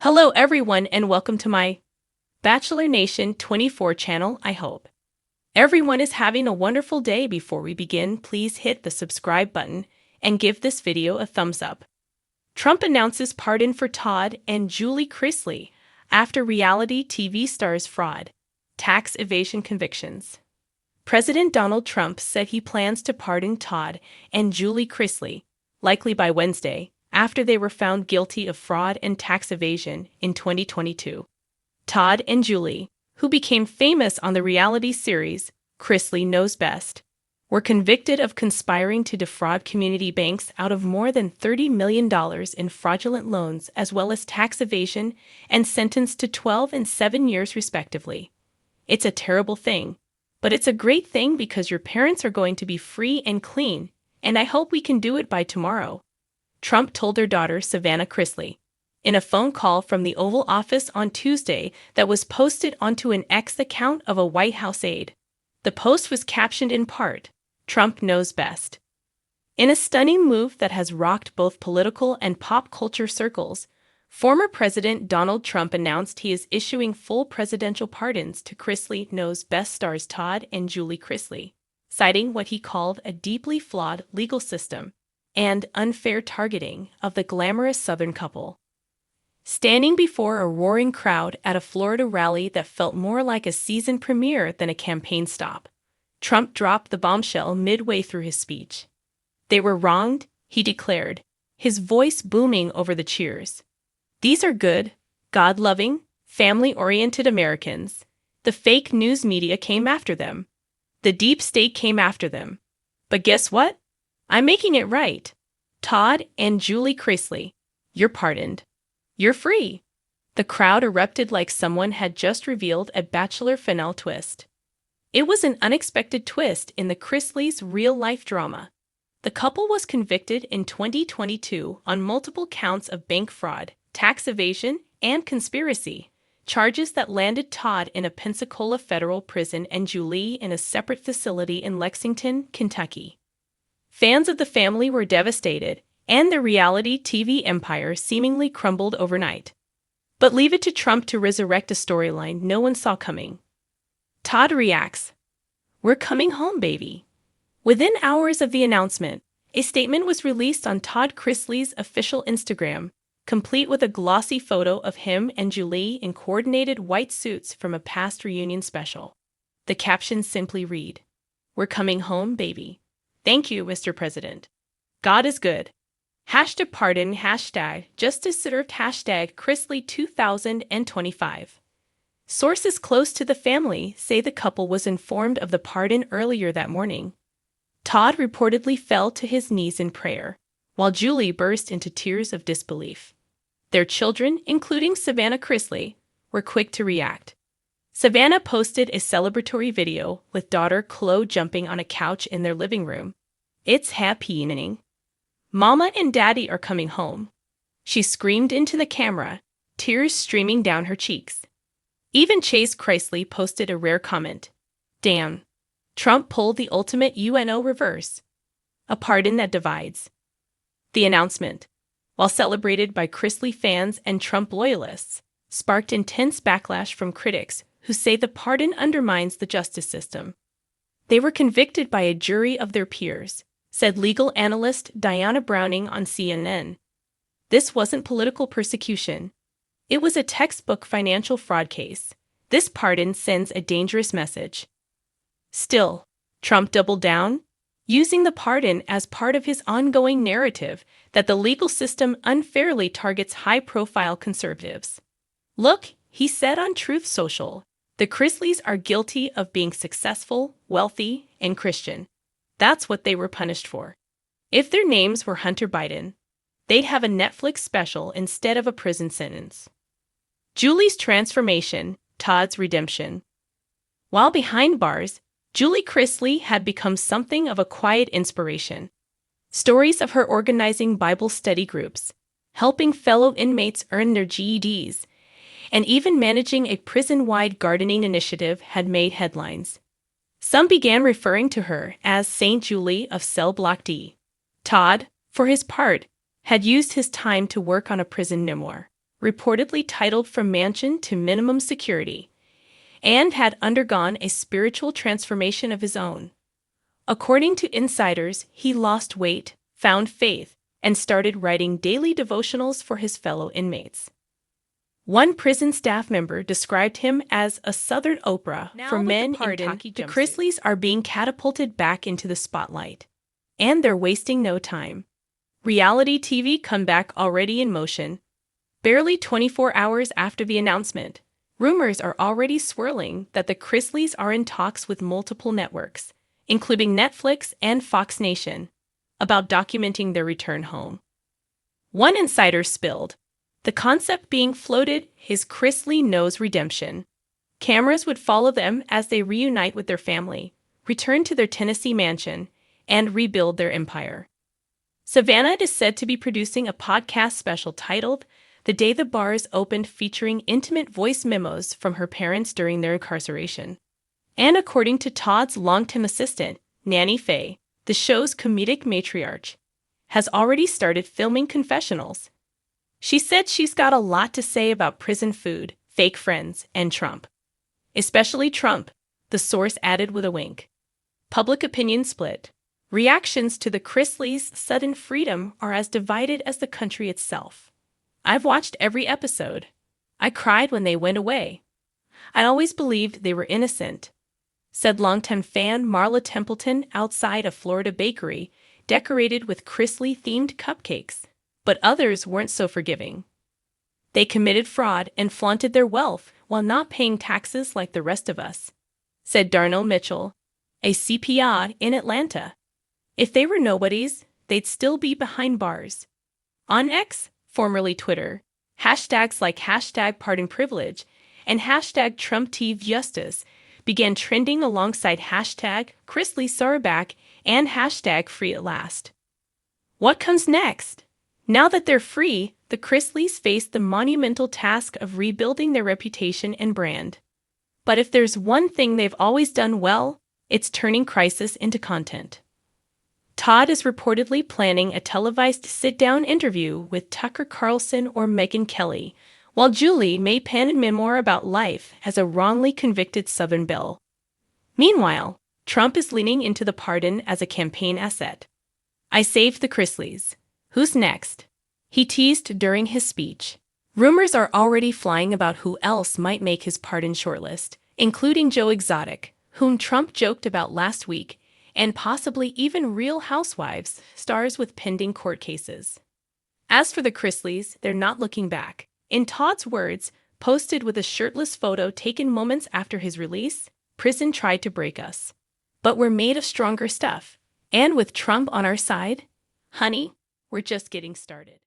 Hello everyone and welcome to my Bachelor Nation 24 channel. I hope everyone is having a wonderful day. Before we begin, please hit the subscribe button and give this video a thumbs up. Trump announces pardon for Todd and Julie Chrisley after reality TV stars' fraud, tax evasion convictions. President Donald Trump said he plans to pardon Todd and Julie Chrisley, likely by Wednesday, after they were found guilty of fraud and tax evasion in 2022. Todd and Julie, who became famous on the reality series Chrisley Knows Best, were convicted of conspiring to defraud community banks out of more than $30 million in fraudulent loans as well as tax evasion and sentenced to 12 and 7 years respectively. It's a terrible thing, but it's a great thing because your parents are going to be free and clean, and I hope we can do it by tomorrow, Trump told their daughter Savannah Chrisley in a phone call from the Oval Office on Tuesday that was posted onto an X account of a White House aide. The post was captioned in part, "Trump knows best." In a stunning move that has rocked both political and pop culture circles, former President Donald Trump announced he is issuing full presidential pardons to Chrisley Knows Best stars Todd and Julie Chrisley, citing what he called a deeply flawed legal system and unfair targeting of the glamorous Southern couple. Standing before a roaring crowd at a Florida rally that felt more like a season premiere than a campaign stop, Trump dropped the bombshell midway through his speech. "They were wronged," he declared, his voice booming over the cheers. "These are good, God-loving, family-oriented Americans. The fake news media came after them. The deep state came after them. But guess what? I'm making it right. Todd and Julie Chrisley, you're pardoned. You're free." The crowd erupted like someone had just revealed a Bachelor finale twist. It was an unexpected twist in the Chrisleys' real-life drama. The couple was convicted in 2022 on multiple counts of bank fraud, tax evasion, and conspiracy, charges that landed Todd in a Pensacola federal prison and Julie in a separate facility in Lexington, Kentucky. Fans of the family were devastated, and their reality TV empire seemingly crumbled overnight. But leave it to Trump to resurrect a storyline no one saw coming. Todd reacts, "We're coming home, baby." Within hours of the announcement, a statement was released on Todd Chrisley's official Instagram, complete with a glossy photo of him and Julie in coordinated white suits from a past reunion special. The captions simply read, "We're coming home, baby. Thank you, Mr. President. God is good. Hashtag pardon, hashtag justice served, hashtag Chrisley 2025. Sources close to the family say the couple was informed of the pardon earlier that morning. Todd reportedly fell to his knees in prayer, while Julie burst into tears of disbelief. Their children, including Savannah Chrisley, were quick to react. Savannah posted a celebratory video with daughter Chloe jumping on a couch in their living room. "It's happy evening. Mama and Daddy are coming home," she screamed into the camera, tears streaming down her cheeks. Even Chase Chrisley posted a rare comment. "Damn. Trump pulled the ultimate UNO reverse. A pardon that divides." The announcement, while celebrated by Chrisley fans and Trump loyalists, sparked intense backlash from critics who say the pardon undermines the justice system. "They were convicted by a jury of their peers," said legal analyst Diana Browning on CNN. "This wasn't political persecution. It was a textbook financial fraud case. This pardon sends a dangerous message." Still, Trump doubled down, using the pardon as part of his ongoing narrative that the legal system unfairly targets high-profile conservatives. "Look," he said on Truth Social, "the Chrisleys are guilty of being successful, wealthy, and Christian. That's what they were punished for. If their names were Hunter Biden, they'd have a Netflix special instead of a prison sentence." Julie's transformation, Todd's redemption. While behind bars, Julie Chrisley had become something of a quiet inspiration. Stories of her organizing Bible study groups, helping fellow inmates earn their GEDs, and even managing a prison-wide gardening initiative had made headlines. Some began referring to her as Saint Julie of Cell Block D. Todd, for his part, had used his time to work on a prison memoir, reportedly titled from mansion to minimum security, and had undergone a spiritual transformation of his own. According to insiders, he lost weight, found faith, and started writing daily devotionals for his fellow inmates. One prison staff member described him as a Southern Oprah for men in khaki jumpsuits. The Chrisleys are being catapulted back into the spotlight, and they're wasting no time. Reality TV comeback already in motion. Barely 24 hours after the announcement, rumors are already swirling that the Chrisleys are in talks with multiple networks, including Netflix and Fox Nation, about documenting their return home. One insider spilled the concept being floated is Chrisley knows redemption. Cameras would follow them as they reunite with their family, return to their Tennessee mansion, and rebuild their empire. Savannah is said to be producing a podcast special titled The Day the Bars Opened, featuring intimate voice memos from her parents during their incarceration. And according to Todd's longtime assistant, Nanny Faye, the show's comedic matriarch, has already started filming confessionals. She said she's got a lot to say about prison food, fake friends, and Trump. Especially Trump, the source added with a wink. Public opinion split. Reactions to the Chrisleys' sudden freedom are as divided as the country itself. I've watched every episode. I cried when they went away. I always believed they were innocent, said longtime fan Marla Templeton outside a Florida bakery decorated with Chrisley-themed cupcakes. But others weren't so forgiving. They committed fraud and flaunted their wealth while not paying taxes like the rest of us, said Darnell Mitchell, a CPA in Atlanta. If they were nobodies, they'd still be behind bars. On X, formerly Twitter, hashtags like #PardonPrivilege and #TrumpTVJustice began trending alongside #ChristleysAreBack and #FreeAtLast. What comes next? Now that they're free, the Chrisleys face the monumental task of rebuilding their reputation and brand. But if there's one thing they've always done well, it's turning crisis into content. Todd is reportedly planning a televised sit-down interview with Tucker Carlson or Megyn Kelly, while Julie may pen a memoir about life as a wrongly convicted Southern belle. Meanwhile, Trump is leaning into the pardon as a campaign asset. I saved the Chrisleys. Who's next? He teased during his speech. Rumors are already flying about who else might make his pardon shortlist, including Joe Exotic, whom Trump joked about last week, and possibly even Real Housewives stars with pending court cases. As for the Chrisleys, they're not looking back. In Todd's words, posted with a shirtless photo taken moments after his release, prison tried to break us. But we're made of stronger stuff. And with Trump on our side, honey, we're just getting started.